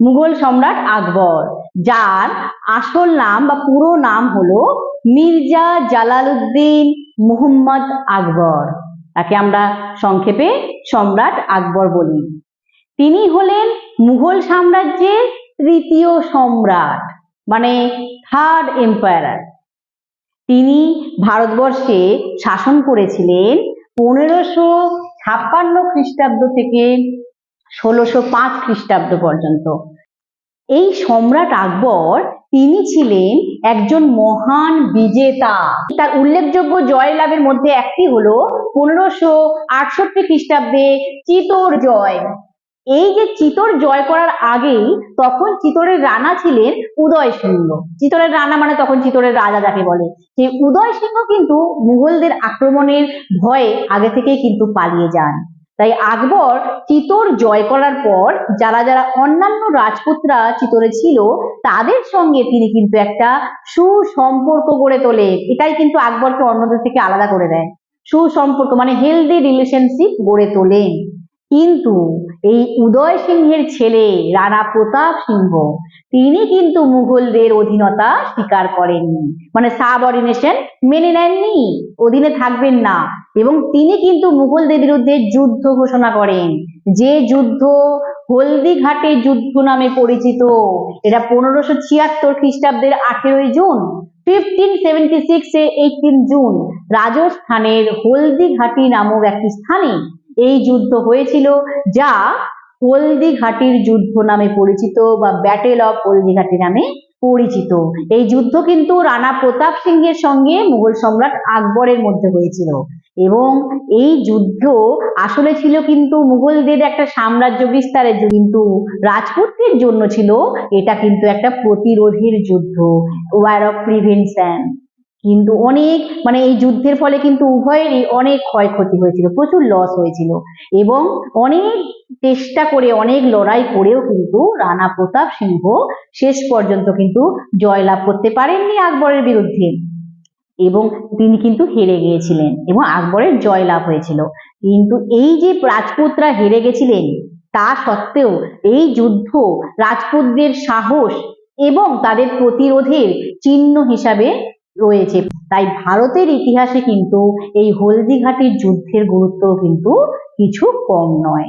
মুঘল সম্রাট আকবর, যার আসল নাম বা পুরো নাম হলো মির্জা জালালউদ্দিন মুহাম্মদ আকবর। তাকে আমরা সংক্ষেপে সম্রাট আকবর বলি। তিনি হলেন মুঘল সাম্রাজ্যের তৃতীয় সম্রাট, মানে থার্ড এম্পায়ার। তিনি ভারতবর্ষে শাসন করেছিলেন 1556 খ্রিস্টাব্দ থেকে 1605 খ্রিস্টাব্দ পর্যন্ত। এই সম্রাট আকবর তিনি ছিলেন একজন মহান বিজেতা। তার উল্লেখযোগ্য জয়লাভের মধ্যে একটি হলো 1568 খ্রিস্টাব্দে চিতোর জয়। এই যে চিতোর জয় করার আগেই তখন চিতোরের রানা ছিলেন উদয় সিংহ। চিতোরের রানা মানে তখন চিতোরের রাজা যাকে বলে। সেই উদয় সিংহ কিন্তু মুঘলদের আক্রমণের ভয়ে আগে থেকেই কিন্তু পালিয়ে যান। তাই আকবর চিতোর জয় করার পর যারা যারা অন্যান্য রাজপুতরা চিতোরে ছিল তাদের সঙ্গে তিনি কিন্তু একটা সুসম্পর্ক গড়ে তোলেন। এটাই কিন্তু আকবরকে অন্যদের থেকে আলাদা করে দেয়। সুসম্পর্ক মানে হেলদি রিলেশনশিপ গড়ে তোলেন। কিন্তু এই উদয় সিংহের ছেলে রানা প্রতাপ সিংহ তিনি কিন্তু মুঘলদের অধীনতা স্বীকার করেননি, মানে সাবঅর্ডিনেশন মেনে নেননি, অধীনে থাকবেন না। এবং তিনি কিন্তু মুঘলদের বিরুদ্ধে যুদ্ধ ঘোষণা করেন, যে যুদ্ধ হলদিঘাটের যুদ্ধ নামে পরিচিত। এটা 1576 খ্রিস্টাব্দের 18 জুন, 1576 18 জুন রাজস্থানের হলদিঘাটি নামক একটি স্থানে এই যুদ্ধ হয়েছিল, যা হলদিঘাটির যুদ্ধ নামে পরিচিত বা ব্যাটেল অফ হলদিঘাটি নামে পরিচিত। এই যুদ্ধ কিন্তু রানা প্রতাপ সিংহের সঙ্গে মুঘল সম্রাট আকবরের মধ্যে হয়েছিল। এবং এই যুদ্ধ আসলে ছিল কিন্তু মুঘলদের একটা সাম্রাজ্য বিস্তারের, কিন্তু রাজপুতদের জন্য ছিল এটা কিন্তু একটা প্রতিরোধের যুদ্ধ, ওয়ার অফ প্রিভেনশন। কিন্তু অনেক মানে এই যুদ্ধের ফলে কিন্তু উভয়েরই অনেক ক্ষয়ক্ষতি হয়েছিল, প্রচুর লস হয়েছিল। এবং অনেক চেষ্টা করে অনেক লড়াই করেও কিন্তু রানা প্রতাপ সিংহ শেষ পর্যন্ত কিন্তু জয়লাভ করতে পারেননি আকবরের বিরুদ্ধে, এবং তিনি কিন্তু হেরে গিয়েছিলেন এবং আকবরের জয়লাভ হয়েছিল। কিন্তু এই যে রাজপুতরা হেরে গেছিলেন তা সত্ত্বেও এই যুদ্ধ রাজপুতদের সাহস এবং তাদের প্রতিরোধের চিহ্ন হিসাবে রয়েছে। তাই ভারতের ইতিহাসে কিন্তু এই হলদিঘাটির যুদ্ধের গুরুত্ব কিন্তু কিছু কম নয়।